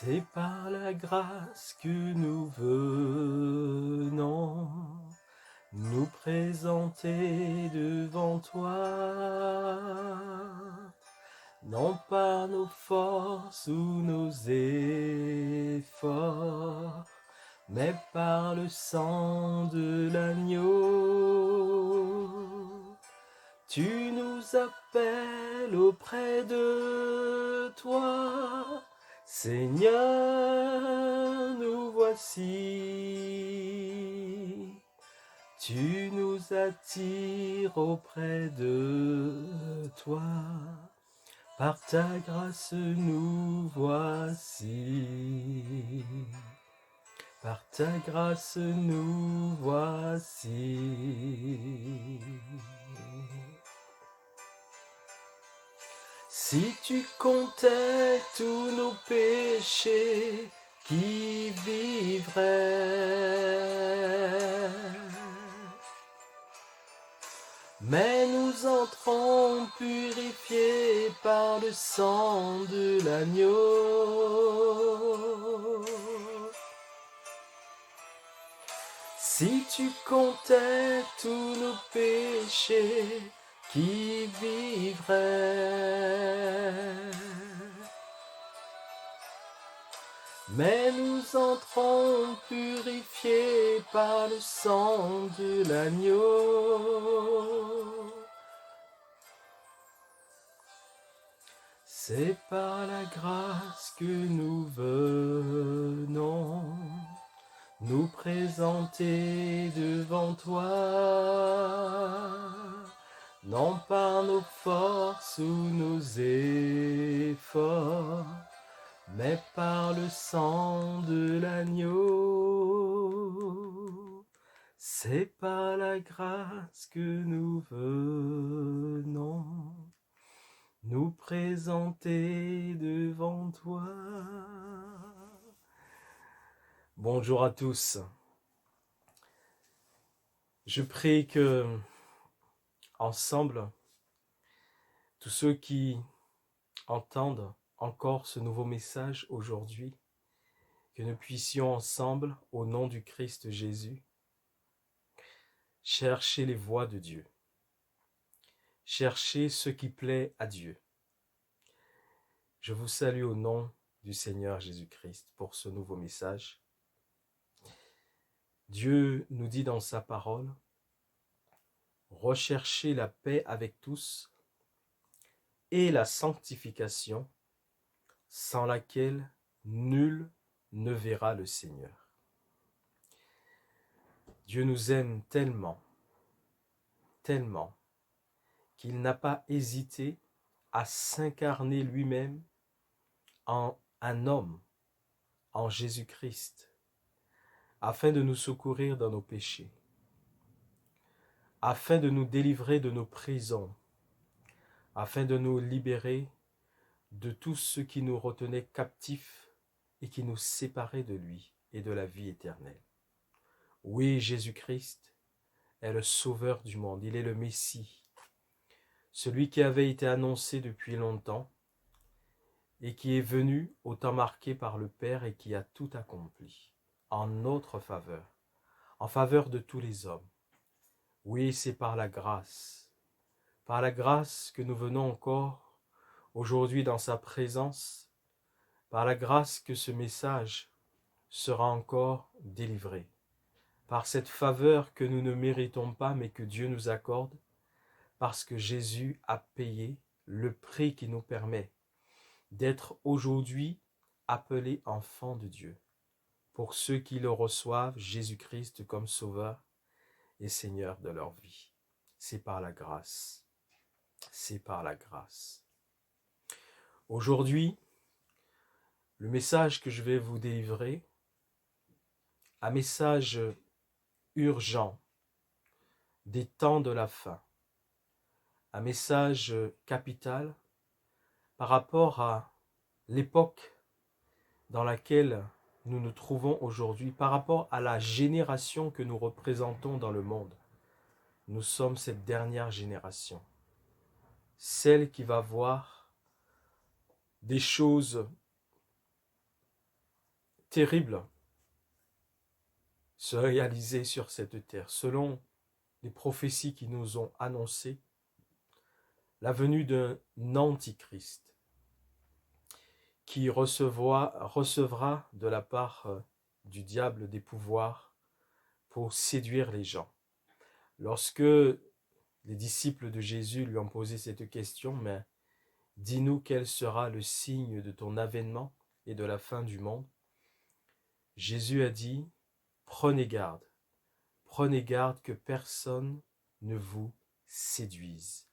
C'est par la grâce que nous venons nous présenter devant toi, non par nos forces ou nos efforts, mais par le sang de l'agneau. Tu nous appelles auprès de toi, Seigneur, nous voici. Tu nous attires auprès de toi, par ta grâce nous voici. Par ta grâce nous voici. Si tu comptais tous nos péchés, qui vivrait? Mais nous entrons purifiés par le sang de l'agneau. Si tu comptais tous nos péchés, qui vivrait? Mais nous entrons purifiés par le sang de l'agneau. C'est par la grâce que nous venons nous présenter devant toi, non par nos forces ou nos efforts, mais par le sang de l'agneau. C'est par la grâce que nous venons nous présenter devant toi. Bonjour à tous. Je prie que, ensemble, tous ceux qui entendent encore ce nouveau message aujourd'hui, que nous puissions ensemble, au nom du Christ Jésus, chercher les voies de Dieu, chercher ce qui plaît à Dieu. Je vous salue au nom du Seigneur Jésus-Christ pour ce nouveau message. Dieu nous dit dans sa parole, recherchez la paix avec tous et la sanctification, sans laquelle nul ne verra le Seigneur. Dieu nous aime tellement, tellement, qu'il n'a pas hésité à s'incarner lui-même en un homme, en Jésus-Christ, afin de nous secourir dans nos péchés, afin de nous délivrer de nos prisons, afin de nous libérer de tout ce qui nous retenait captifs et qui nous séparait de lui et de la vie éternelle. Oui, Jésus-Christ est le Sauveur du monde, il est le Messie, celui qui avait été annoncé depuis longtemps et qui est venu au temps marqué par le Père et qui a tout accompli en notre faveur, en faveur de tous les hommes. Oui, c'est par la grâce que nous venons encore aujourd'hui dans sa présence, par la grâce que ce message sera encore délivré, par cette faveur que nous ne méritons pas mais que Dieu nous accorde, parce que Jésus a payé le prix qui nous permet d'être aujourd'hui appelés enfants de Dieu, pour ceux qui le reçoivent, Jésus-Christ comme Sauveur et Seigneur de leur vie. C'est par la grâce. C'est par la grâce. Aujourd'hui, le message que je vais vous délivrer, un message urgent des temps de la fin, un message capital par rapport à l'époque dans laquelle nous nous trouvons aujourd'hui, par rapport à la génération que nous représentons dans le monde. Nous sommes cette dernière génération, celle qui va voir des choses terrible se réaliser sur cette terre. Selon les prophéties qui nous ont annoncé la venue d'un antichrist qui recevra de la part du diable des pouvoirs pour séduire les gens. Lorsque les disciples de Jésus lui ont posé cette question, mais dis-nous quel sera le signe de ton avènement et de la fin du monde, Jésus a dit, prenez garde que personne ne vous séduise.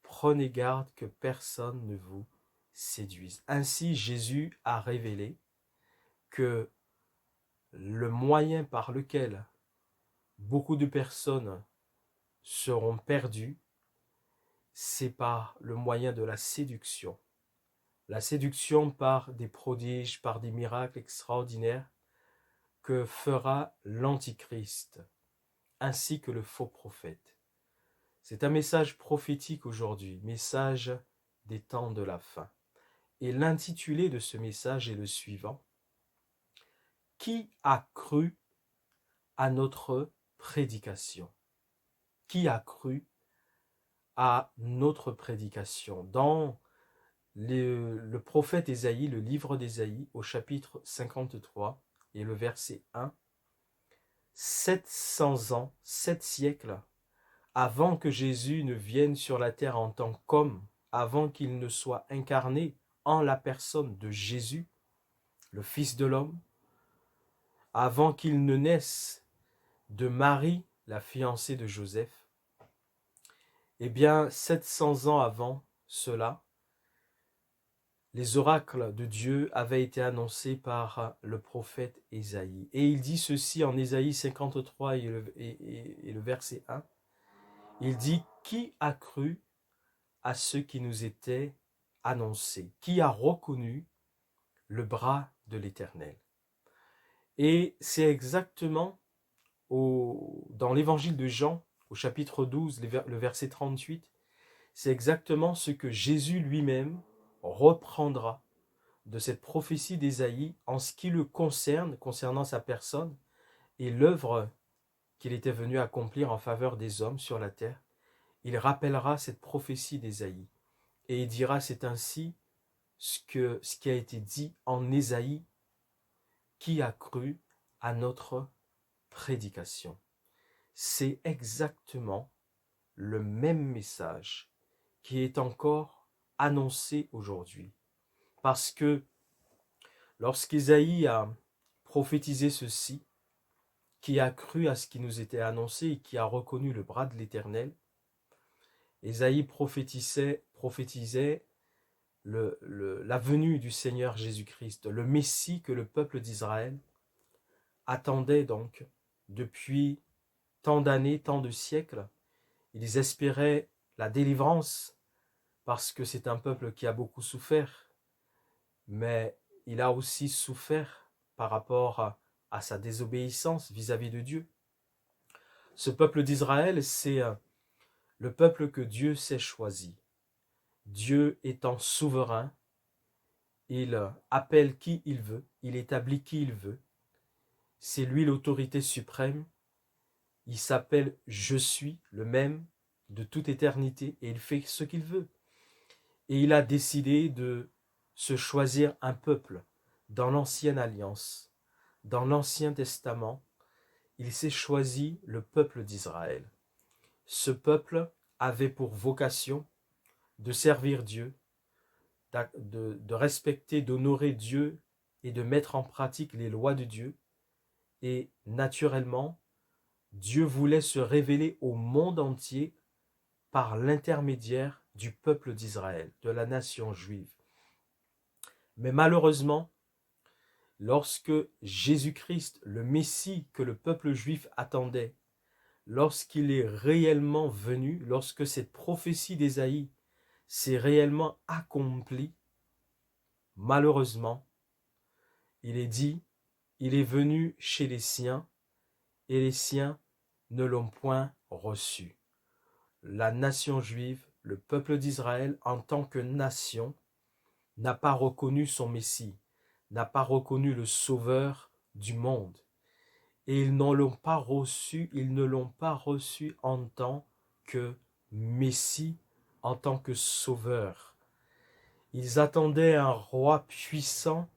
Prenez garde que personne ne vous séduise. Ainsi, Jésus a révélé que le moyen par lequel beaucoup de personnes seront perdues, c'est par le moyen de la séduction. La séduction par des prodiges, par des miracles extraordinaires que fera l'Antichrist, ainsi que le faux prophète. C'est un message prophétique aujourd'hui, message des temps de la fin. Et l'intitulé de ce message est le suivant. Qui a cru à notre prédication? Qui a cru à notre prédication? Dans le prophète Ésaïe, le livre d'Ésaïe, au chapitre 53 et le verset 1, 700 ans, 7 siècles, avant que Jésus ne vienne sur la terre en tant qu'homme, avant qu'il ne soit incarné en la personne de Jésus, le Fils de l'homme, avant qu'il ne naisse de Marie, la fiancée de Joseph, eh bien, 700 ans avant cela, les oracles de Dieu avaient été annoncés par le prophète Ésaïe. Et il dit ceci en Ésaïe 53 et le verset 1. Il dit, qui a cru à ce qui nous était annoncé? Qui a reconnu le bras de l'Éternel? Et c'est exactement dans l'évangile de Jean, au chapitre 12, le verset 38, c'est exactement ce que Jésus lui-même reprendra de cette prophétie d'Ésaïe en ce qui le concerne, concernant sa personne et l'œuvre qu'il était venu accomplir en faveur des hommes sur la terre. Il rappellera cette prophétie d'Ésaïe et il dira, c'est ainsi ce qui a été dit en Ésaïe, qui a cru à notre prédication. C'est exactement le même message qui est encore annoncé aujourd'hui. Parce que lorsqu'Ésaïe a prophétisé ceci, qui a cru à ce qui nous était annoncé et qui a reconnu le bras de l'Éternel, Ésaïe prophétisait la venue du Seigneur Jésus-Christ, le Messie que le peuple d'Israël attendait donc depuis tant d'années, tant de siècles. Ils espéraient la délivrance parce que c'est un peuple qui a beaucoup souffert, mais il a aussi souffert par rapport à sa désobéissance vis-à-vis de Dieu. Ce peuple d'Israël, c'est le peuple que Dieu s'est choisi. Dieu étant souverain, il appelle qui il veut, il établit qui il veut. C'est lui l'autorité suprême. Il s'appelle « Je suis », le même de toute éternité, et il fait ce qu'il veut. Et il a décidé de se choisir un peuple dans l'Ancienne Alliance, dans l'Ancien Testament. Il s'est choisi le peuple d'Israël. Ce peuple avait pour vocation de servir Dieu, de respecter, d'honorer Dieu et de mettre en pratique les lois de Dieu. Et naturellement, Dieu voulait se révéler au monde entier par l'intermédiaire du peuple d'Israël, de la nation juive. Mais malheureusement, lorsque Jésus-Christ, le Messie que le peuple juif attendait, lorsqu'il est réellement venu, lorsque cette prophétie d'Ésaïe s'est réellement accomplie, malheureusement, il est dit, il est venu chez les siens, et les siens ne l'ont point reçu. La nation juive, le peuple d'Israël, en tant que nation, n'a pas reconnu son Messie, n'a pas reconnu le Sauveur du monde. Et ils ne l'ont pas reçu en tant que Messie, en tant que Sauveur. Ils attendaient un roi puissant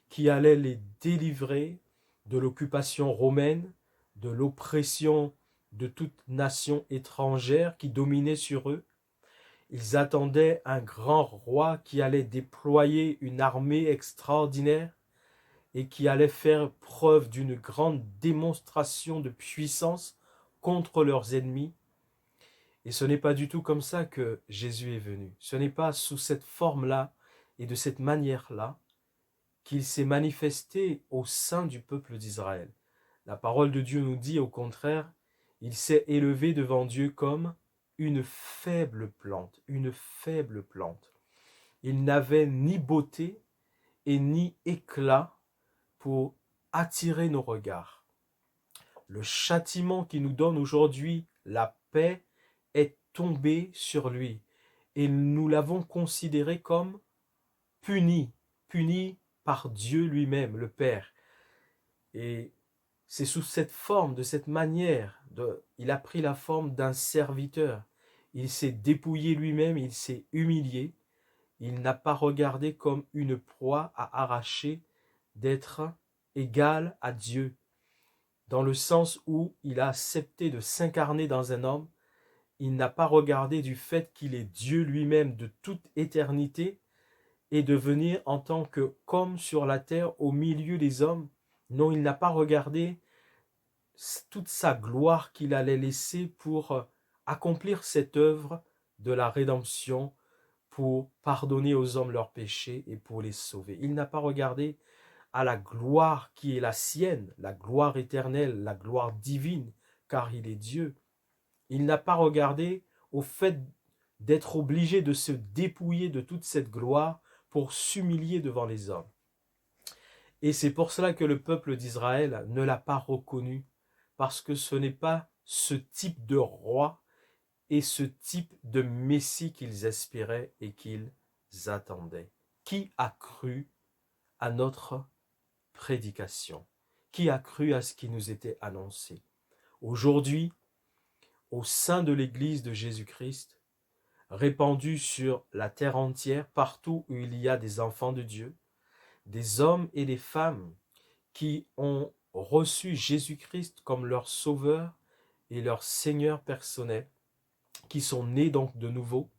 qui allait les délivrer de l'occupation romaine, de l'oppression de toute nation étrangère qui dominait sur eux. Ils attendaient un grand roi qui allait déployer une armée extraordinaire et qui allait faire preuve d'une grande démonstration de puissance contre leurs ennemis. Et ce n'est pas du tout comme ça que Jésus est venu. Ce n'est pas sous cette forme-là et de cette manière-là qu'il s'est manifesté au sein du peuple d'Israël. La parole de Dieu nous dit au contraire, il s'est élevé devant Dieu comme une faible plante, une faible plante. Il n'avait ni beauté et ni éclat pour attirer nos regards. Le châtiment qui nous donne aujourd'hui la paix est tombé sur lui et nous l'avons considéré comme puni par Dieu lui-même, le Père. Et c'est sous cette forme, de cette manière, il a pris la forme d'un serviteur. Il s'est dépouillé lui-même, il s'est humilié. Il n'a pas regardé comme une proie à arracher d'être égal à Dieu, dans le sens où il a accepté de s'incarner dans un homme. Il n'a pas regardé du fait qu'il est Dieu lui-même de toute éternité et de venir en tant que comme sur la terre au milieu des hommes. Non, il n'a pas regardé toute sa gloire qu'il allait laisser pour accomplir cette œuvre de la rédemption, pour pardonner aux hommes leurs péchés et pour les sauver. Il n'a pas regardé à la gloire qui est la sienne, la gloire éternelle, la gloire divine, car il est Dieu. Il n'a pas regardé au fait d'être obligé de se dépouiller de toute cette gloire pour s'humilier devant les hommes. Et c'est pour cela que le peuple d'Israël ne l'a pas reconnu, parce que ce n'est pas ce type de roi et ce type de Messie qu'ils espéraient et qu'ils attendaient. Qui a cru à notre prédication? Qui a cru à ce qui nous était annoncé? Aujourd'hui, au sein de l'Église de Jésus-Christ, répandue sur la terre entière, partout où il y a des enfants de Dieu, des hommes et des femmes qui ont reçu Jésus-Christ comme leur sauveur et leur Seigneur personnel, qui sont nés donc de nouveau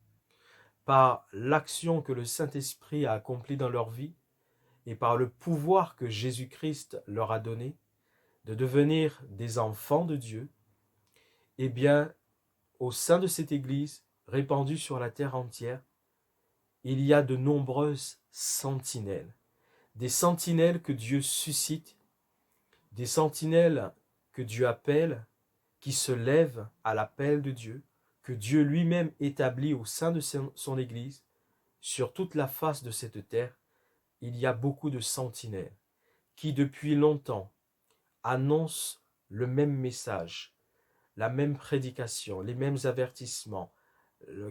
par l'action que le Saint-Esprit a accomplie dans leur vie et par le pouvoir que Jésus-Christ leur a donné de devenir des enfants de Dieu. Eh bien, au sein de cette Église, répandue sur la terre entière, il y a de nombreuses sentinelles. Des sentinelles que Dieu suscite, des sentinelles que Dieu appelle, qui se lèvent à l'appel de Dieu, que Dieu lui-même établit au sein de son Église. Sur toute la face de cette terre, il y a beaucoup de sentinelles qui depuis longtemps annoncent le même message, la même prédication, les mêmes avertissements,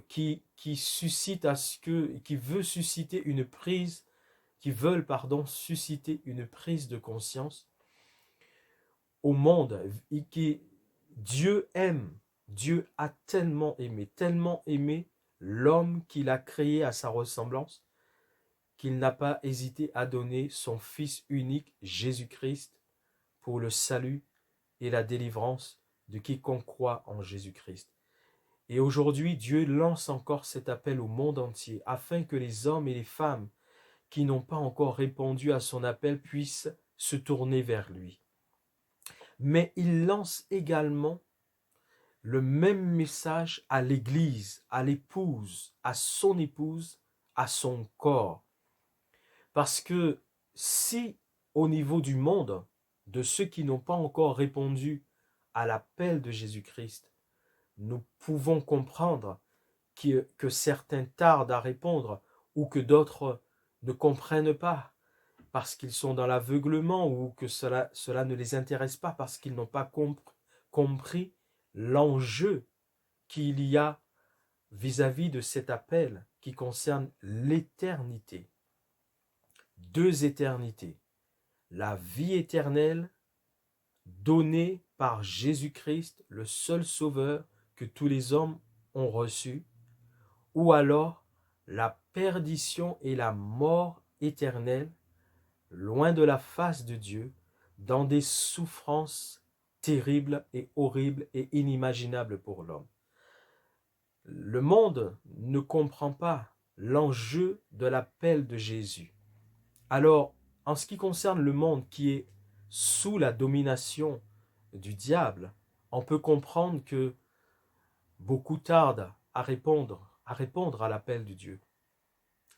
qui suscite à ce que, qui veut susciter une prise, qui veulent, susciter une prise de conscience au monde, et qui Dieu aime, Dieu a tellement aimé l'homme qu'il a créé à sa ressemblance, qu'il n'a pas hésité à donner son Fils unique, Jésus-Christ, pour le salut et la délivrance de quiconque croit en Jésus-Christ. Et aujourd'hui, Dieu lance encore cet appel au monde entier, afin que les hommes et les femmes qui n'ont pas encore répondu à son appel puissent se tourner vers lui. Mais il lance également le même message à l'Église, à l'épouse, à son épouse, à son corps. Parce que si au niveau du monde, de ceux qui n'ont pas encore répondu à l'appel de Jésus-Christ, nous pouvons comprendre que certains tardent à répondre ou que d'autres ne comprennent pas parce qu'ils sont dans l'aveuglement ou que cela ne les intéresse pas parce qu'ils n'ont pas compris l'enjeu qu'il y a vis-à-vis de cet appel qui concerne l'éternité. deux éternités. La vie éternelle donnée par Jésus-Christ, le seul sauveur que tous les hommes ont reçu, ou alors la perdition et la mort éternelle, loin de la face de Dieu, dans des souffrances terribles et horribles et inimaginables pour l'homme. Le monde ne comprend pas l'enjeu de l'appel de Jésus. Alors, en ce qui concerne le monde qui est sous la domination du diable, on peut comprendre que beaucoup tardent à répondre à l'appel de Dieu.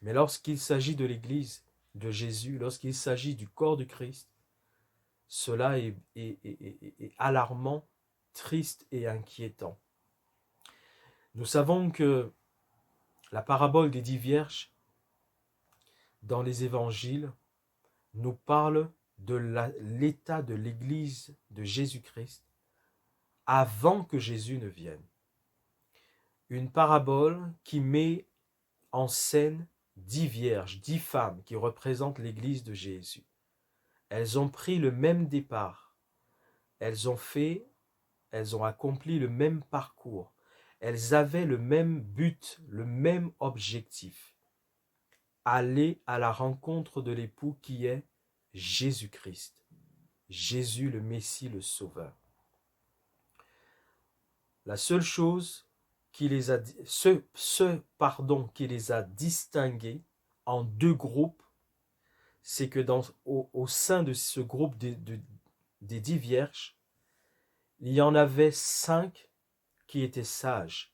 Mais lorsqu'il s'agit de l'Église de Jésus, lorsqu'il s'agit du corps du Christ, cela est alarmant, triste et inquiétant. Nous savons que la parabole des 10 vierges dans les évangiles nous parle de l'état de l'Église de Jésus-Christ avant que Jésus ne vienne. Une parabole qui met en scène 10 vierges, 10 femmes qui représentent l'Église de Jésus. Elles ont pris le même départ. Elles ont accompli le même parcours. Elles avaient le même but, le même objectif. Aller à la rencontre de l'époux qui est Jésus-Christ. Jésus le Messie, le Sauveur. La seule chose qui les a, qui les a distingués en deux groupes, c'est que au sein de ce groupe des 10 vierges, il y en avait 5 qui étaient sages.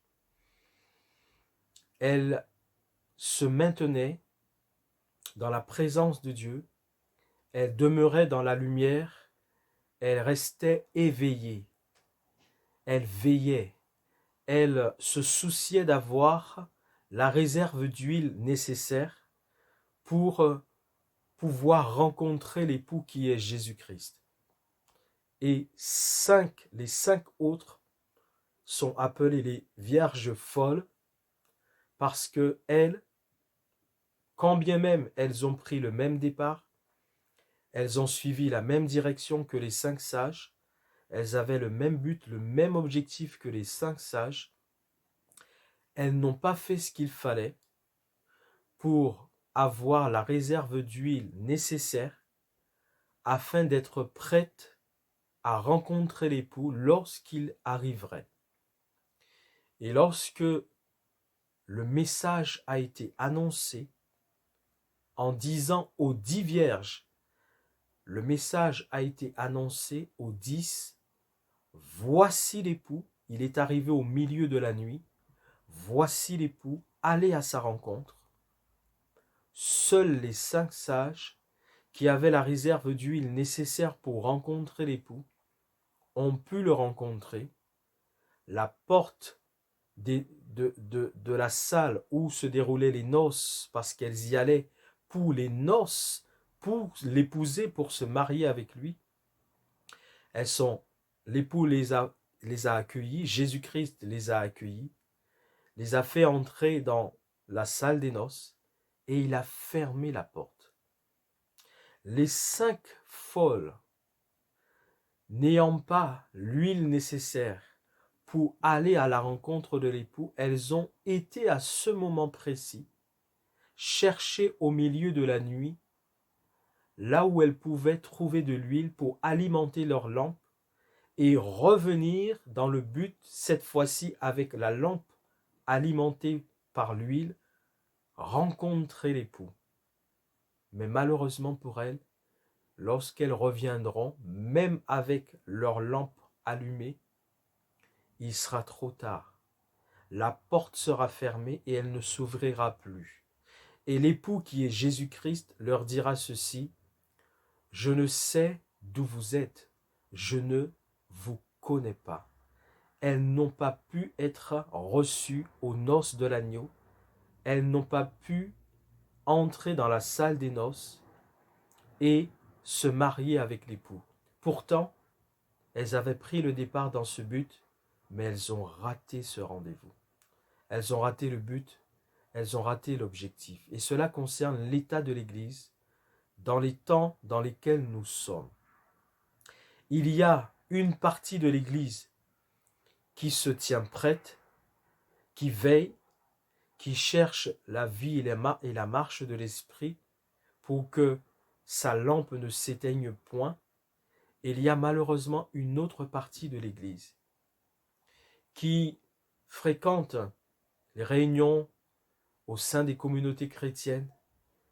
Elles se maintenaient dans la présence de Dieu, elles demeuraient dans la lumière, elles restaient éveillées, elles veillaient, elles se souciaient d'avoir la réserve d'huile nécessaire pour pouvoir rencontrer l'époux qui est Jésus-Christ. Et les 5 autres sont appelées les vierges folles parce que elles, quand bien même elles ont pris le même départ, elles ont suivi la même direction que les 5 sages, elles avaient le même but, le même objectif que les 5 sages, elles n'ont pas fait ce qu'il fallait pour avoir la réserve d'huile nécessaire afin d'être prêtes à rencontrer l'époux lorsqu'il arriverait. Et lorsque le message a été annoncé en disant aux 10 vierges, le message a été annoncé aux 10, voici l'époux, il est arrivé au milieu de la nuit, voici l'époux, allez à sa rencontre. Seuls les 5 sages qui avaient la réserve d'huile nécessaire pour rencontrer l'époux ont pu le rencontrer. La porte de la salle où se déroulaient les noces, parce qu'elles y allaient pour les noces, pour l'épouser, pour se marier avec lui, l'époux les a accueillis, Jésus-Christ les a accueillis, les a fait entrer dans la salle des noces et il a fermé la porte. Les 5 folles, n'ayant pas l'huile nécessaire pour aller à la rencontre de l'époux, elles ont été à ce moment précis chercher au milieu de la nuit là où elles pouvaient trouver de l'huile pour alimenter leur lampe et revenir dans le but, cette fois-ci avec la lampe alimentée par l'huile, rencontrer l'époux. Mais malheureusement pour elles, lorsqu'elles reviendront, même avec leur lampe allumée, il sera trop tard. La porte sera fermée et elle ne s'ouvrira plus. Et l'époux qui est Jésus-Christ leur dira ceci, « Je ne sais d'où vous êtes, je ne vous connais pas. » Elles n'ont pas pu être reçues aux noces de l'agneau, elles n'ont pas pu entrer dans la salle des noces et se marier avec l'époux. Pourtant, elles avaient pris le départ dans ce but, mais elles ont raté ce rendez-vous. Elles ont raté le but, elles ont raté l'objectif. Et cela concerne l'état de l'Église dans les temps dans lesquels nous sommes. Il y a une partie de l'Église qui se tient prête, qui veille, qui cherche la vie et la marche de l'Esprit pour que sa lampe ne s'éteigne point. Et il y a malheureusement une autre partie de l'Église qui fréquente les réunions au sein des communautés chrétiennes,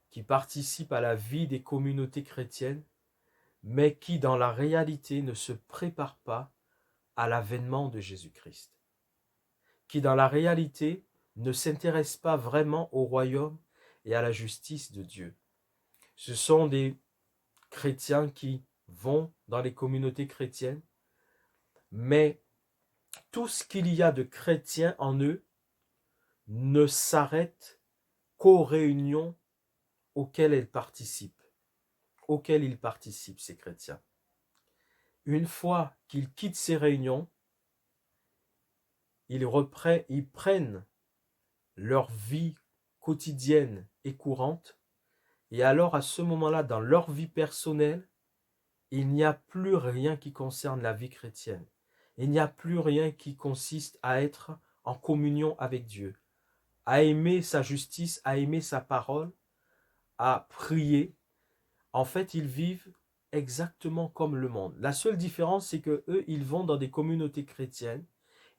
qui participe à la vie des communautés chrétiennes, mais qui dans la réalité ne se prépare pas à l'avènement de Jésus-Christ, qui dans la réalité ne s'intéresse pas vraiment au royaume et à la justice de Dieu. Ce sont des chrétiens qui vont dans les communautés chrétiennes, mais tout ce qu'il y a de chrétiens en eux ne s'arrête qu'aux réunions auxquelles ils participent, ces chrétiens. Une fois qu'ils quittent ces réunions, ils prennent leur vie quotidienne et courante, et alors à ce moment-là, dans leur vie personnelle, il n'y a plus rien qui concerne la vie chrétienne. Il n'y a plus rien qui consiste à être en communion avec Dieu, à aimer sa justice, à aimer sa parole, à prier. En fait, ils vivent exactement comme le monde. La seule différence, c'est que eux, ils vont dans des communautés chrétiennes,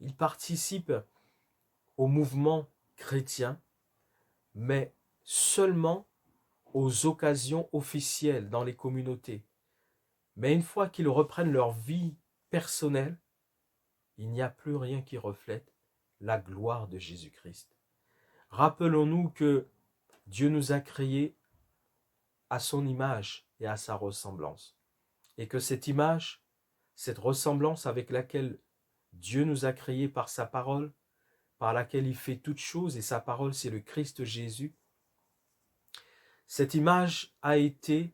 ils participent au mouvement chrétien, mais seulement aux occasions officielles dans les communautés. Mais une fois qu'ils reprennent leur vie personnelle, il n'y a plus rien qui reflète la gloire de Jésus-Christ. Rappelons-nous que Dieu nous a créés à son image et à sa ressemblance. Et que cette image, cette ressemblance avec laquelle Dieu nous a créés par sa parole, par laquelle il fait toutes choses, et sa parole c'est le Christ Jésus, cette image a été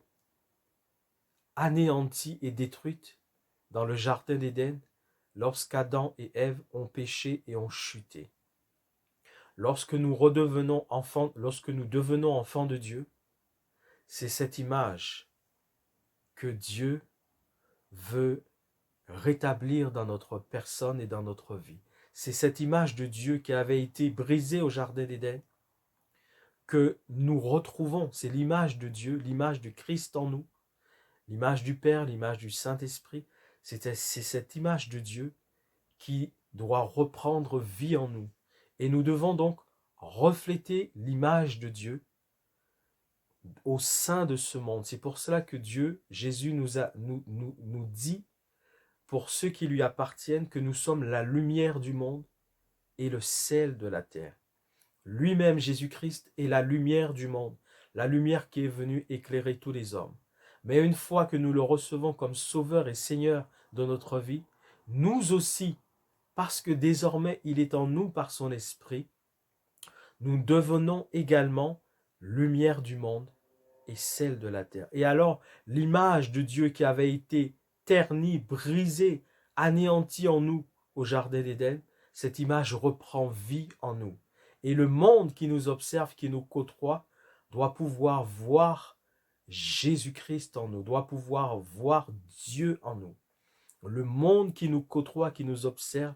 anéantie et détruite dans le jardin d'Éden lorsqu'Adam et Ève ont péché et ont chuté. Lorsque nous devenons enfants de Dieu, c'est cette image que Dieu veut rétablir dans notre personne et dans notre vie. C'est cette image de Dieu qui avait été brisée au jardin d'Éden que nous retrouvons. C'est l'image de Dieu, l'image de Christ en nous, l'image du Père, l'image du Saint-Esprit. C'est cette image de Dieu qui doit reprendre vie en nous. Et nous devons donc refléter l'image de Dieu au sein de ce monde. C'est pour cela que Jésus nous dit, pour ceux qui lui appartiennent, que nous sommes la lumière du monde et le sel de la terre. Lui-même, Jésus-Christ, est la lumière du monde, la lumière qui est venue éclairer tous les hommes. Mais une fois que nous le recevons comme Sauveur et Seigneur de notre vie, nous aussi, parce que désormais il est en nous par son Esprit, nous devenons également lumière du monde et sel de la terre. Et alors, l'image de Dieu qui avait été ternie, brisée, anéantie en nous au jardin d'Éden, cette image reprend vie en nous. Et le monde qui nous observe, qui nous côtoie, doit pouvoir voir Jésus-Christ en nous, doit pouvoir voir Dieu en nous. Le monde qui nous côtoie, qui nous observe,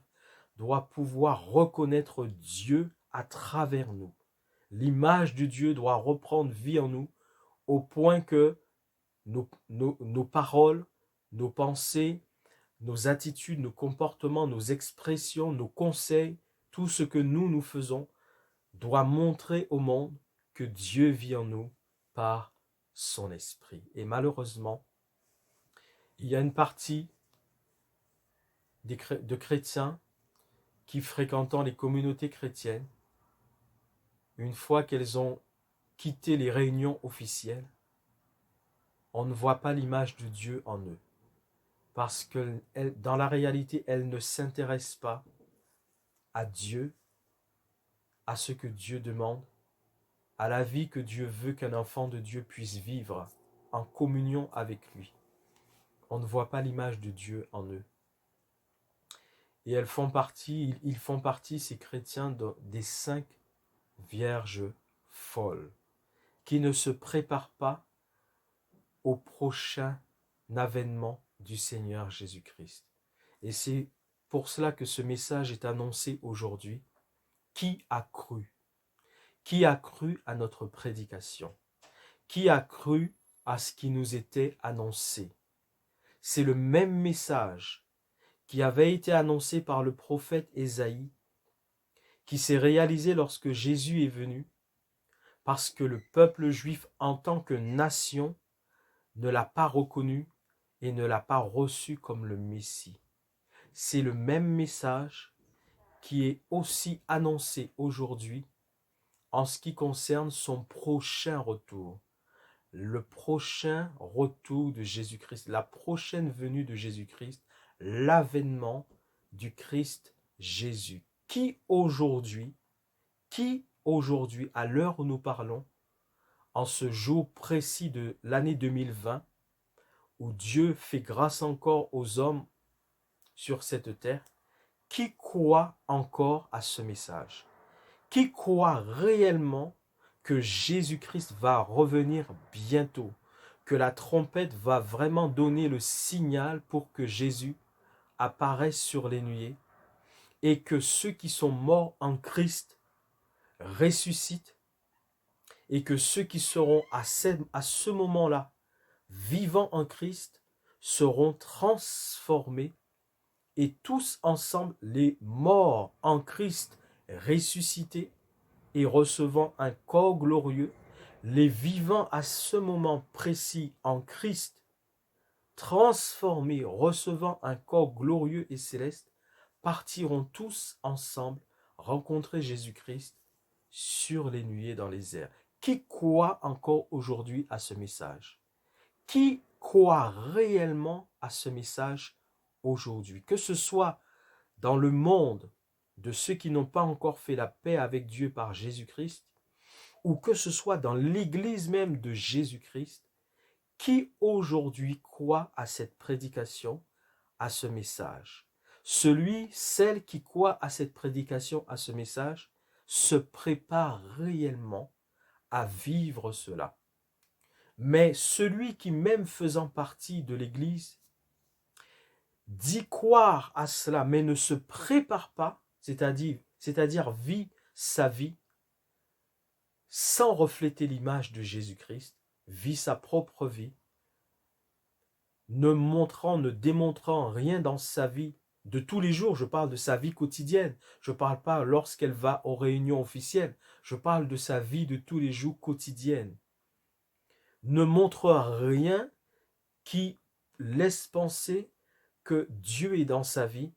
doit pouvoir reconnaître Dieu à travers nous. L'image de Dieu doit reprendre vie en nous au point que nos paroles, nos pensées, nos attitudes, nos comportements, nos expressions, nos conseils, tout ce que nous faisons doit montrer au monde que Dieu vit en nous par son esprit. Et malheureusement, il y a une partie de chrétiens qui, fréquentant les communautés chrétiennes, une fois qu'elles ont quitté les réunions officielles, on ne voit pas l'image de Dieu en eux. Parce que dans la réalité, elles ne s'intéressent pas à Dieu, à ce que Dieu demande, à la vie que Dieu veut qu'un enfant de Dieu puisse vivre en communion avec lui. On ne voit pas l'image de Dieu en eux. Et ils font partie, ces chrétiens, des 5 vierges folles, qui ne se préparent pas au prochain avènement du Seigneur Jésus-Christ. Et c'est pour cela que ce message est annoncé aujourd'hui. Qui a cru? Qui a cru à notre prédication? Qui a cru à ce qui nous était annoncé? C'est le même message qui avait été annoncé par le prophète Ésaïe, qui s'est réalisé lorsque Jésus est venu, parce que le peuple juif en tant que nation ne l'a pas reconnu et ne l'a pas reçu comme le Messie. C'est le même message qui est aussi annoncé aujourd'hui en ce qui concerne son prochain retour. Le prochain retour de Jésus-Christ, la prochaine venue de Jésus-Christ, l'avènement du Christ Jésus. Qui aujourd'hui, à l'heure où nous parlons, en ce jour précis de l'année 2020, où Dieu fait grâce encore aux hommes sur cette terre, qui croit encore à ce message? Qui croit réellement que Jésus-Christ va revenir bientôt, que la trompette va vraiment donner le signal pour que Jésus apparaisse sur les nuées et que ceux qui sont morts en Christ ressuscitent et que ceux qui seront à ce moment-là vivants en Christ seront transformés et tous ensemble, les morts en Christ ressuscités et recevant un corps glorieux, les vivants à ce moment précis en Christ, transformés, recevant un corps glorieux et céleste, partiront tous ensemble rencontrer Jésus-Christ sur les nuées dans les airs. Qui croit encore aujourd'hui à ce message? Qui croit réellement à ce message aujourd'hui? Que ce soit dans le monde de ceux qui n'ont pas encore fait la paix avec Dieu par Jésus-Christ, ou que ce soit dans l'Église même de Jésus-Christ, qui aujourd'hui croit à cette prédication, à ce message? Celle qui croit à cette prédication, à ce message, se prépare réellement à vivre cela. Mais celui qui, même faisant partie de l'Église, dit croire à cela, mais ne se prépare pas, c'est-à-dire vit sa vie sans refléter l'image de Jésus-Christ, vit sa propre vie, ne démontrant rien dans sa vie de tous les jours. Je parle de sa vie quotidienne. Je ne parle pas lorsqu'elle va aux réunions officielles. Je parle de sa vie de tous les jours quotidienne. Ne montre rien qui laisse penser que Dieu est dans sa vie.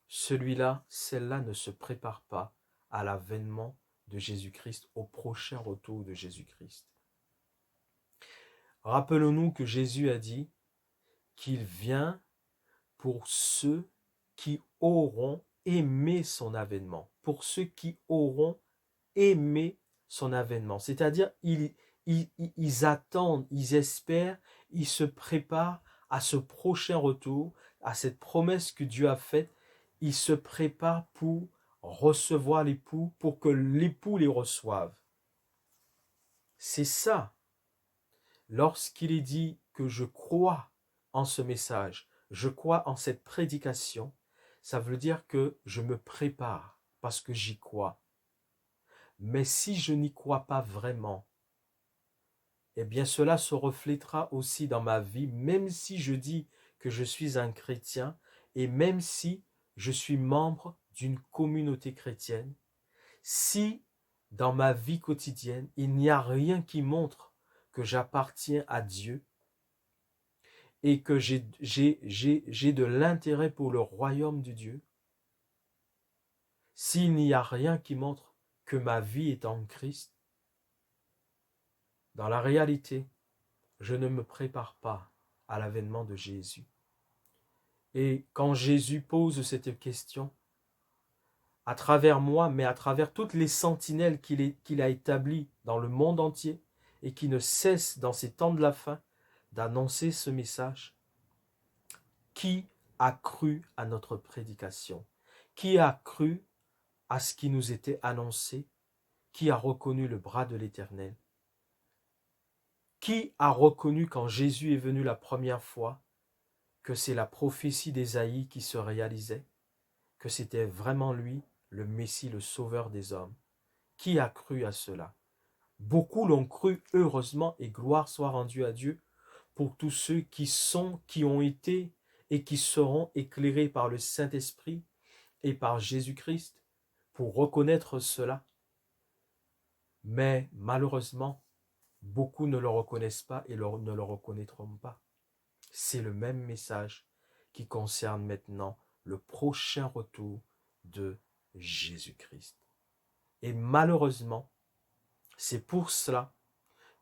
Celui-là, celle-là ne se prépare pas à l'avènement de Jésus-Christ, au prochain retour de Jésus-Christ. Rappelons-nous que Jésus a dit qu'il vient pour ceux qui auront aimé son avènement, pour ceux qui auront aimé son avènement. C'est-à-dire, ils attendent, ils espèrent, ils se préparent à ce prochain retour, à cette promesse que Dieu a faite. Ils se préparent pour recevoir l'époux, pour que l'époux les reçoive. C'est ça. Lorsqu'il est dit que je crois en ce message, je crois en cette prédication, ça veut dire que je me prépare parce que j'y crois. Mais si je n'y crois pas vraiment, eh bien cela se reflètera aussi dans ma vie, même si je dis que je suis un chrétien et même si je suis membre d'une communauté chrétienne. Si dans ma vie quotidienne, il n'y a rien qui montre que j'appartiens à Dieu et que j'ai de l'intérêt pour le royaume de Dieu, s'il n'y a rien qui montre que ma vie est en Christ, dans la réalité, je ne me prépare pas à l'avènement de Jésus. Et quand Jésus pose cette question, à travers moi, mais à travers toutes les sentinelles qu'il a établies dans le monde entier et qui ne cessent dans ces temps de la fin d'annoncer ce message, qui a cru à notre prédication? Qui a cru à ce qui nous était annoncé? Qui a reconnu le bras de l'Éternel? Qui a reconnu quand Jésus est venu la première fois que c'est la prophétie d'Ésaïe qui se réalisait, que c'était vraiment lui, le Messie, le Sauveur des hommes? Qui a cru à cela? Beaucoup l'ont cru, heureusement, et gloire soit rendue à Dieu pour tous ceux qui ont été et qui seront éclairés par le Saint-Esprit et par Jésus-Christ pour reconnaître cela. Mais malheureusement, beaucoup ne le reconnaissent pas et ne le reconnaîtront pas. C'est le même message qui concerne maintenant le prochain retour de Jésus-Christ. Et malheureusement, c'est pour cela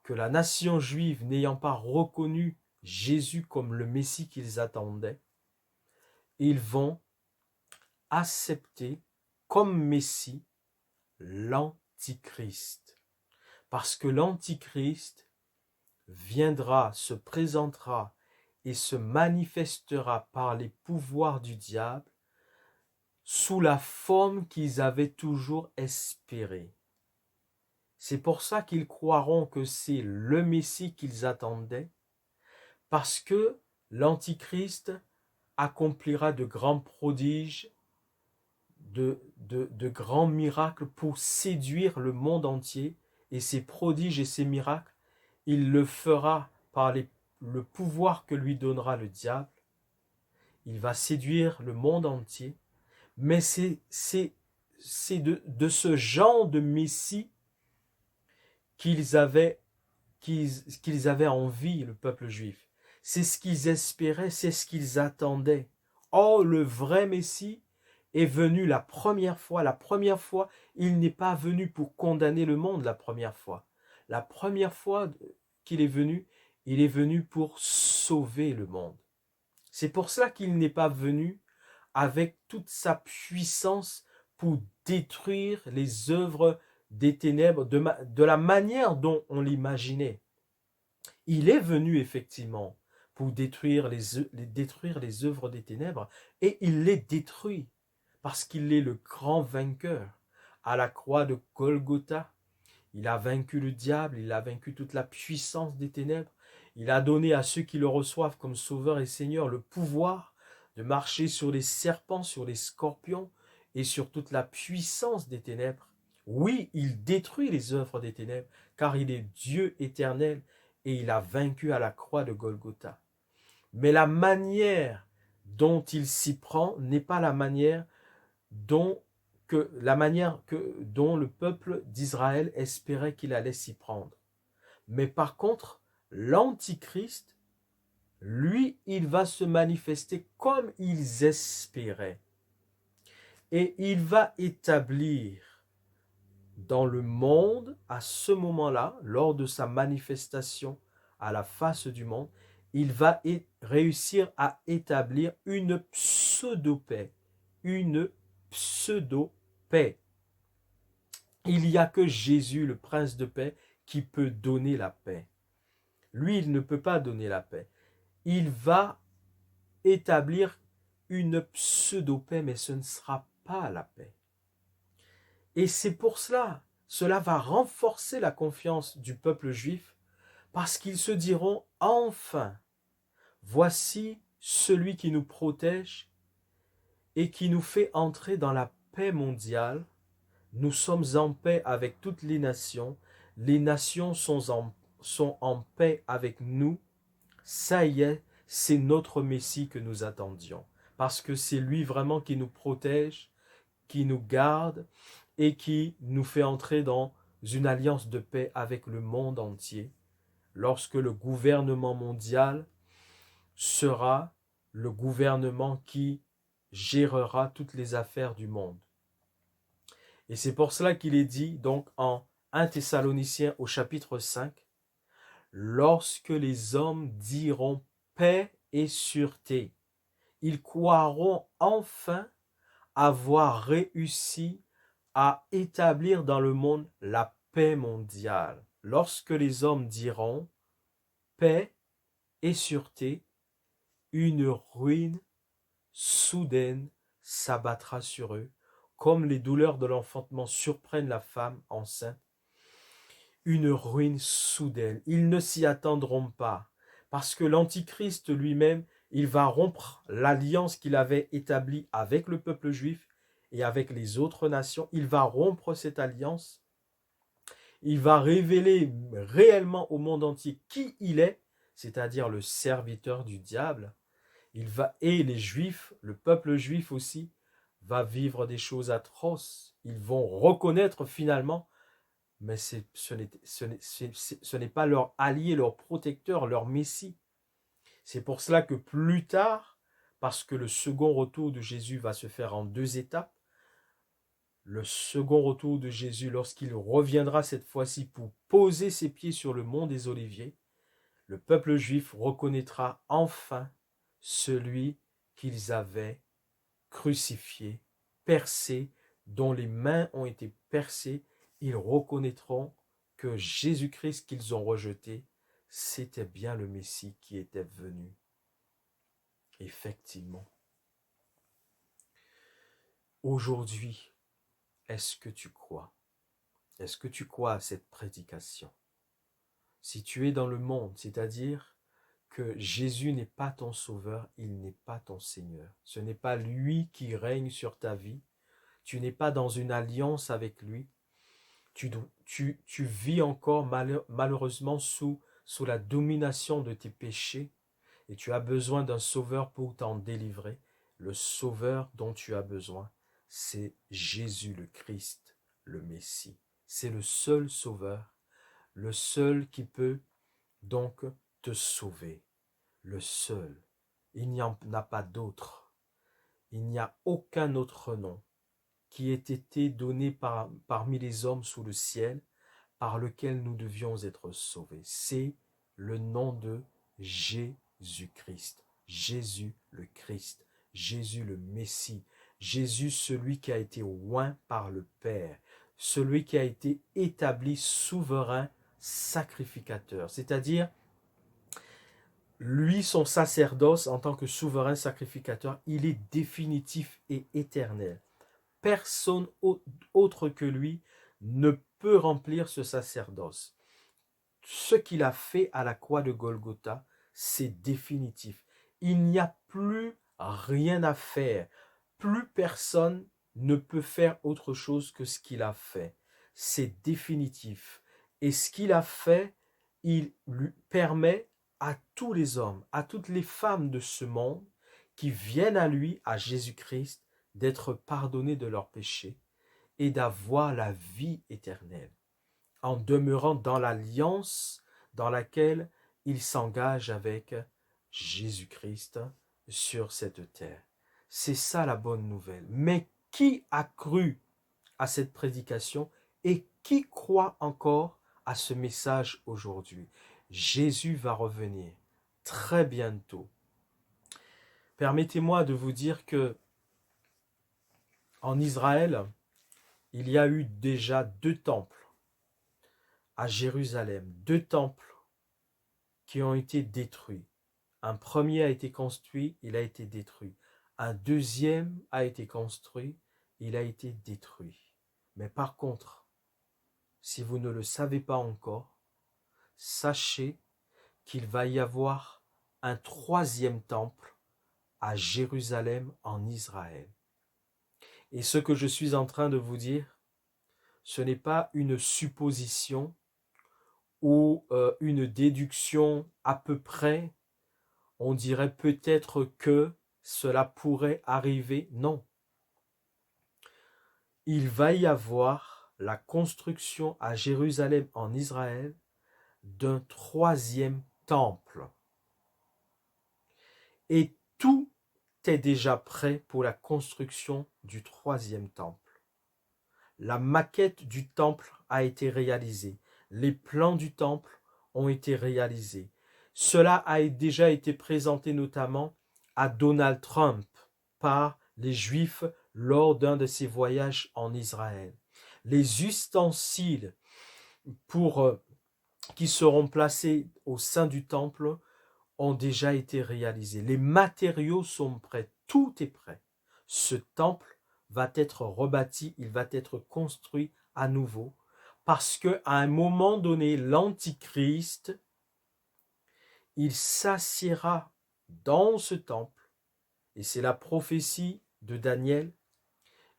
que la nation juive, n'ayant pas reconnu Jésus comme le Messie qu'ils attendaient, ils vont accepter comme Messie l'Antichrist. Parce que l'Antichrist viendra, se présentera et se manifestera par les pouvoirs du diable sous la forme qu'ils avaient toujours espérée. C'est pour ça qu'ils croiront que c'est le Messie qu'ils attendaient, parce que l'Antichrist accomplira de grands prodiges, de grands miracles pour séduire le monde entier, et ces prodiges et ces miracles, il le fera par le pouvoir que lui donnera le diable. Il va séduire le monde entier, mais c'est de ce genre de Messie qu'ils avaient envie, le peuple juif. C'est ce qu'ils espéraient, c'est ce qu'ils attendaient. Or, le vrai Messie est venu la première fois. La première fois, il n'est pas venu pour condamner le monde la première fois. La première fois qu'il est venu, il est venu pour sauver le monde. C'est pour cela qu'il n'est pas venu avec toute sa puissance pour détruire les œuvres des ténèbres de la manière dont on l'imaginait. Il est venu effectivement pour détruire les œuvres des ténèbres, et il les détruit parce qu'il est le grand vainqueur. À la croix de Golgotha, il a vaincu le diable, il a vaincu toute la puissance des ténèbres. Il a donné à ceux qui le reçoivent comme Sauveur et Seigneur le pouvoir de marcher sur les serpents, sur les scorpions et sur toute la puissance des ténèbres. Oui, il détruit les œuvres des ténèbres, car il est Dieu éternel et il a vaincu à la croix de Golgotha. Mais la manière dont il s'y prend n'est pas la manière dont le peuple d'Israël espérait qu'il allait s'y prendre. Mais par contre, l'Antichrist, lui, il va se manifester comme ils espéraient. Et il va établir dans le monde, à ce moment-là, lors de sa manifestation à la face du monde, il va réussir à établir une pseudo-paix. Une pseudo-paix. Il n'y a que Jésus, le prince de paix, qui peut donner la paix. Lui, il ne peut pas donner la paix. Il va établir une pseudo-paix, mais ce ne sera pas la paix. Et c'est pour cela va renforcer la confiance du peuple juif, parce qu'ils se diront, enfin, voici celui qui nous protège et qui nous fait entrer dans la paix mondiale. Nous sommes en paix avec toutes les nations sont en paix avec nous. Ça y est, c'est notre Messie que nous attendions, parce que c'est lui vraiment qui nous protège, qui nous garde et qui nous fait entrer dans une alliance de paix avec le monde entier, lorsque le gouvernement mondial sera le gouvernement qui gérera toutes les affaires du monde. Et c'est pour cela qu'il est dit donc en 1 Thessaloniciens au chapitre 5, lorsque les hommes diront paix et sûreté, ils croiront enfin avoir réussi à établir dans le monde la paix mondiale. Lorsque les hommes diront paix et sûreté, une ruine soudaine s'abattra sur eux, comme les douleurs de l'enfantement surprennent la femme enceinte. une ruine soudaine. Ils ne s'y attendront pas, parce que l'Antichrist lui-même, il va rompre l'alliance qu'il avait établie avec le peuple juif et avec les autres nations. Il va rompre cette alliance. Il va révéler réellement au monde entier qui il est, c'est-à-dire le serviteur du diable. Et les Juifs, le peuple juif aussi, va vivre des choses atroces. Ils vont reconnaître finalement, mais ce n'est pas leur allié, leur protecteur, leur messie. C'est pour cela que plus tard, parce que le second retour de Jésus va se faire en 2 étapes, le second retour de Jésus, lorsqu'il reviendra cette fois-ci pour poser ses pieds sur le mont des Oliviers, le peuple juif reconnaîtra enfin celui qu'ils avaient crucifié, percé, dont les mains ont été percées. Ils reconnaîtront que Jésus-Christ qu'ils ont rejeté, c'était bien le Messie qui était venu. Effectivement. Aujourd'hui, est-ce que tu crois? Est-ce que tu crois à cette prédication? Si tu es dans le monde, c'est-à-dire que Jésus n'est pas ton sauveur, il n'est pas ton Seigneur. Ce n'est pas lui qui règne sur ta vie. Tu n'es pas dans une alliance avec lui. Tu vis encore malheureusement sous la domination de tes péchés et tu as besoin d'un sauveur pour t'en délivrer. Le sauveur dont tu as besoin, c'est Jésus le Christ, le Messie. C'est le seul sauveur, le seul qui peut donc te sauver. Le seul. Il n'y en a pas d'autre. Il n'y a aucun autre nom qui ait été donné parmi les hommes sous le ciel par lequel nous devions être sauvés. C'est le nom de Jésus-Christ. Jésus le Christ. Jésus le Messie. Jésus celui qui a été oint par le Père. Celui qui a été établi souverain sacrificateur. C'est-à-dire, lui, son sacerdoce en tant que souverain sacrificateur, il est définitif et éternel. Personne autre que lui ne peut remplir ce sacerdoce. Ce qu'il a fait à la croix de Golgotha, c'est définitif. Il n'y a plus rien à faire. Plus personne ne peut faire autre chose que ce qu'il a fait. C'est définitif. Et ce qu'il a fait, il lui permet à tous les hommes, à toutes les femmes de ce monde qui viennent à lui, à Jésus-Christ, d'être pardonnés de leurs péchés et d'avoir la vie éternelle en demeurant dans l'alliance dans laquelle il s'engage avec Jésus-Christ sur cette terre. C'est ça la bonne nouvelle. Mais qui a cru à cette prédication et qui croit encore à ce message aujourd'hui? Jésus va revenir très bientôt. Permettez-moi de vous dire que en Israël, il y a eu déjà 2 temples à Jérusalem, 2 temples qui ont été détruits. Un premier a été construit, il a été détruit. Un deuxième a été construit, il a été détruit. Mais par contre, si vous ne le savez pas encore, sachez qu'il va y avoir un 3e temple à Jérusalem en Israël. Et ce que je suis en train de vous dire, ce n'est pas une supposition ou une déduction à peu près. On dirait peut-être que cela pourrait arriver. Non. Il va y avoir la construction à Jérusalem en Israël d'un 3e temple. Et tout est déjà prêt pour la construction du 3e temple. La maquette du temple a été réalisée. Les plans du temple ont été réalisés. Cela a déjà été présenté notamment à Donald Trump par les Juifs lors d'un de ses voyages en Israël. Les ustensiles qui seront placés au sein du temple ont déjà été réalisés. Les matériaux sont prêts, tout est prêt. Ce temple va être rebâti, il va être construit à nouveau Parce qu'à un moment donné, l'Antichrist, il s'assiera dans ce temple, et c'est la prophétie de Daniel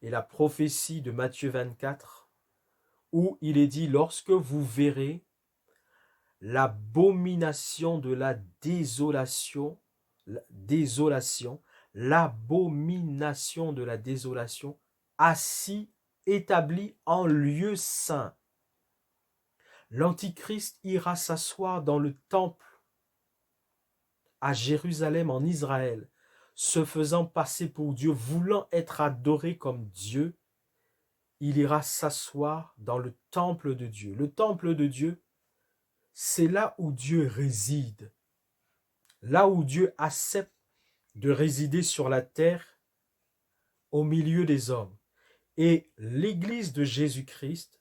et la prophétie de Matthieu 24, où il est dit, lorsque vous verrez l'abomination de la désolation, l'abomination de la désolation, assis, établi en lieu saint. L'Antichrist ira s'asseoir dans le temple à Jérusalem en Israël, se faisant passer pour Dieu, voulant être adoré comme Dieu. Il ira s'asseoir dans le temple de Dieu. Le temple de Dieu, c'est là où Dieu réside, là où Dieu accepte de résider sur la terre au milieu des hommes. Et l'Église de Jésus-Christ,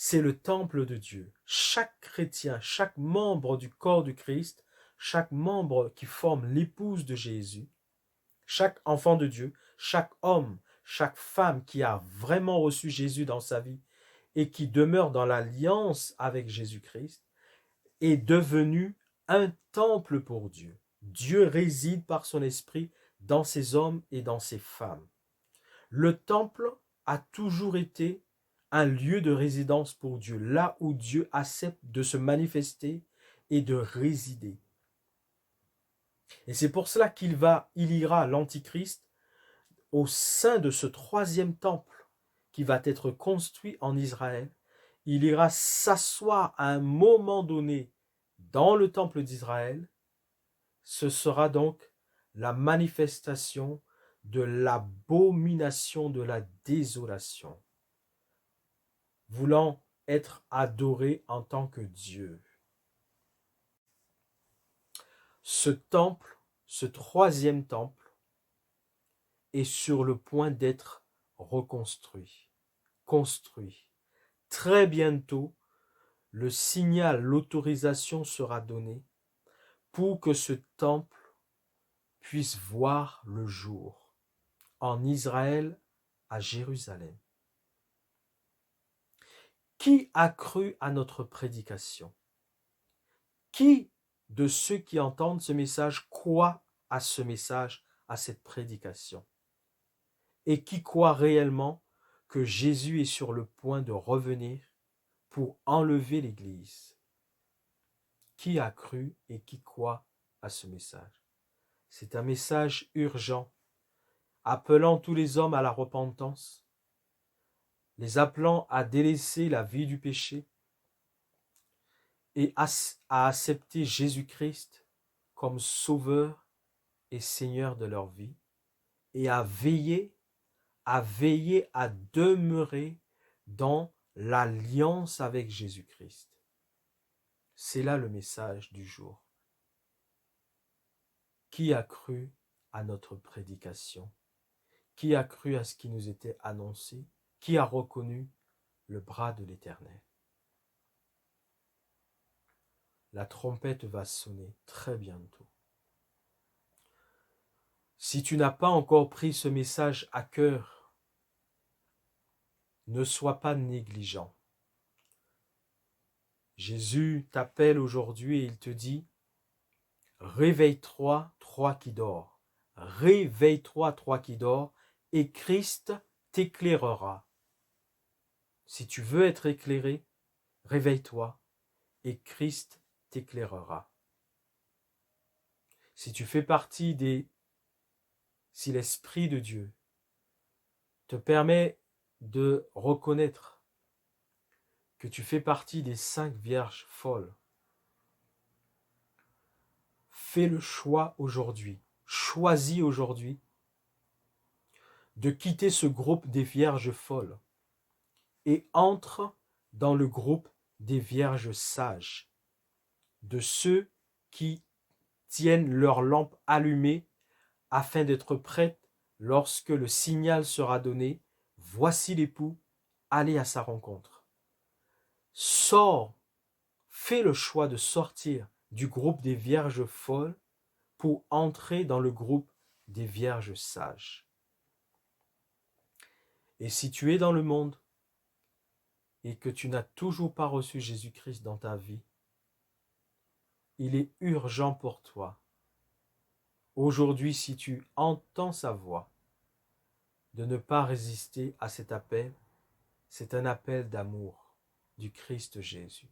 c'est le temple de Dieu. Chaque chrétien, chaque membre du corps du Christ, chaque membre qui forme l'épouse de Jésus, chaque enfant de Dieu, chaque homme, chaque femme qui a vraiment reçu Jésus dans sa vie et qui demeure dans l'alliance avec Jésus-Christ, est devenu un temple pour Dieu. Dieu réside par son esprit dans ces hommes et dans ces femmes. Le temple a toujours été un lieu de résidence pour Dieu, là où Dieu accepte de se manifester et de résider. Et c'est pour cela il ira, l'Antichrist, au sein de ce troisième temple qui va être construit en Israël. Il ira s'asseoir à un moment donné dans le temple d'Israël. Ce sera donc la manifestation de l'abomination de la désolation, voulant être adoré en tant que Dieu. Ce temple, ce troisième temple, est sur le point d'être reconstruit, construit. Très bientôt, le signal, l'autorisation sera donnée pour que ce temple puisse voir le jour en Israël, à Jérusalem. Qui a cru à notre prédication? Qui de ceux qui entendent ce message croit à ce message, à cette prédication? Et qui croit réellement que Jésus est sur le point de revenir pour enlever l'Église? Qui a cru et qui croit à ce message? C'est un message urgent, appelant tous les hommes à la repentance, les appelant à délaisser la vie du péché et à accepter Jésus-Christ comme Sauveur et Seigneur de leur vie, et à veiller à demeurer dans l'alliance avec Jésus-Christ. C'est là le message du jour. Qui a cru à notre prédication? Qui a cru à ce qui nous était annoncé? Qui a reconnu le bras de l'Éternel? La trompette va sonner très bientôt. Si tu n'as pas encore pris ce message à cœur, ne sois pas négligent. Jésus t'appelle aujourd'hui et il te dit, réveille-toi, toi qui dors. Réveille-toi, toi qui dors, et Christ t'éclairera. Si tu veux être éclairé, réveille-toi, et Christ t'éclairera. Si tu fais partie si l'Esprit de Dieu te permet de reconnaître que tu fais partie des 5 vierges folles, fais le choix aujourd'hui, choisis aujourd'hui de quitter ce groupe des vierges folles et entre dans le groupe des vierges sages, de ceux qui tiennent leur lampe allumée afin d'être prêtes lorsque le signal sera donné, voici l'époux, allez à sa rencontre. Sors, fais le choix de sortir du groupe des vierges folles pour entrer dans le groupe des vierges sages. Et si tu es dans le monde et que tu n'as toujours pas reçu Jésus-Christ dans ta vie, il est urgent pour toi, aujourd'hui, si tu entends sa voix, de ne pas résister à cet appel. C'est un appel d'amour du Christ Jésus.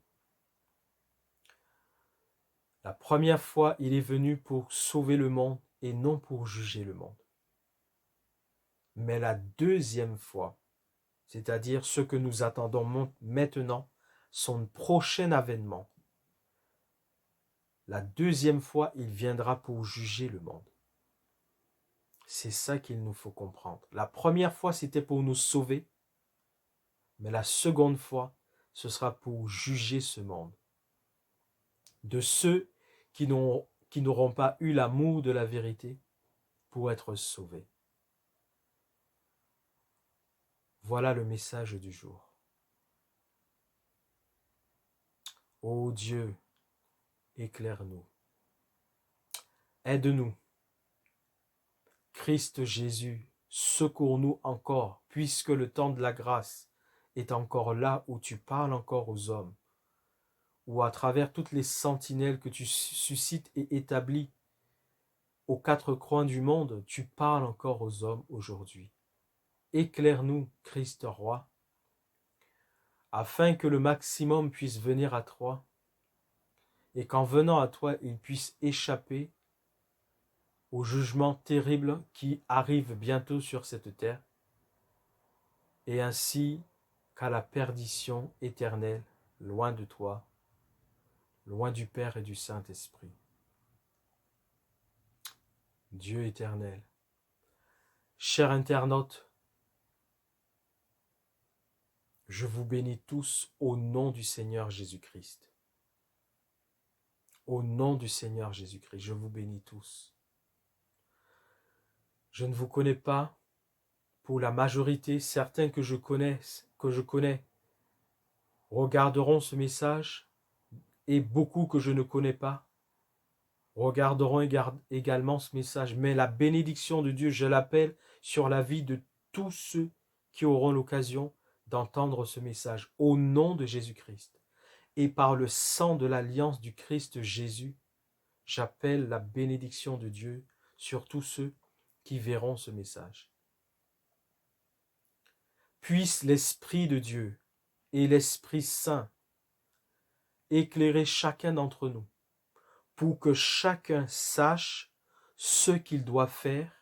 La première fois, il est venu pour sauver le monde et non pour juger le monde. Mais la deuxième fois, c'est-à-dire ce que nous attendons maintenant, son prochain avènement, la deuxième fois, il viendra pour juger le monde. C'est ça qu'il nous faut comprendre. La première fois, c'était pour nous sauver, mais la seconde fois, ce sera pour juger ce monde. De ceux qui n'auront pas eu l'amour de la vérité pour être sauvés. Voilà le message du jour. Ô Dieu, éclaire-nous. Aide-nous. Christ Jésus, secours-nous encore, puisque le temps de la grâce est encore là où tu parles encore aux hommes, où à travers toutes les sentinelles que tu suscites et établis aux quatre coins du monde, tu parles encore aux hommes aujourd'hui. Éclaire-nous, Christ Roi, afin que le maximum puisse venir à toi, et qu'en venant à toi, il puisse échapper au jugement terrible qui arrive bientôt sur cette terre, et ainsi qu'à la perdition éternelle, loin de toi, loin du Père et du Saint-Esprit. Dieu éternel, chers internautes, je vous bénis tous au nom du Seigneur Jésus-Christ. Au nom du Seigneur Jésus-Christ, je vous bénis tous. Je ne vous connais pas, pour la majorité, certains que je connais, regarderont ce message, et beaucoup que je ne connais pas regarderont également ce message. Mais la bénédiction de Dieu, je l'appelle sur la vie de tous ceux qui auront l'occasion d'entendre ce message, au nom de Jésus-Christ. Et par le sang de l'alliance du Christ Jésus, j'appelle la bénédiction de Dieu sur tous ceux qui verront ce message. Puisse l'Esprit de Dieu et l'Esprit Saint éclairer chacun d'entre nous pour que chacun sache ce qu'il doit faire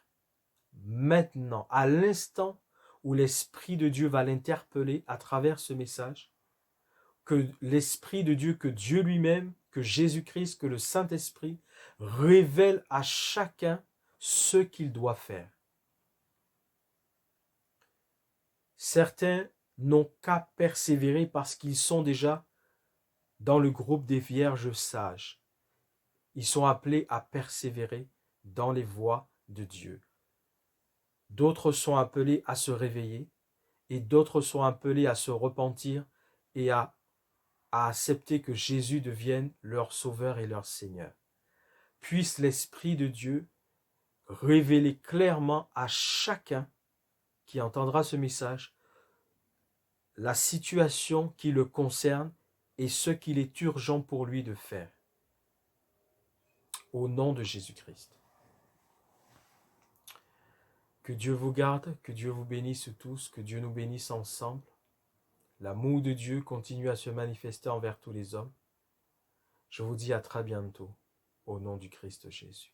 maintenant, à l'instant où l'Esprit de Dieu va l'interpeller à travers ce message, que l'Esprit de Dieu, que Dieu lui-même, que Jésus-Christ, que le Saint-Esprit révèle à chacun ce qu'il doit faire. Certains n'ont qu'à persévérer parce qu'ils sont déjà dans le groupe des vierges sages. Ils sont appelés à persévérer dans les voies de Dieu. D'autres sont appelés à se réveiller et d'autres sont appelés à se repentir et à accepter que Jésus devienne leur Sauveur et leur Seigneur. Puisse l'Esprit de Dieu révéler clairement à chacun qui entendra ce message la situation qui le concerne et ce qu'il est urgent pour lui de faire. Au nom de Jésus-Christ. Que Dieu vous garde, que Dieu vous bénisse tous, que Dieu nous bénisse ensemble. L'amour de Dieu continue à se manifester envers tous les hommes. Je vous dis à très bientôt, au nom du Christ Jésus.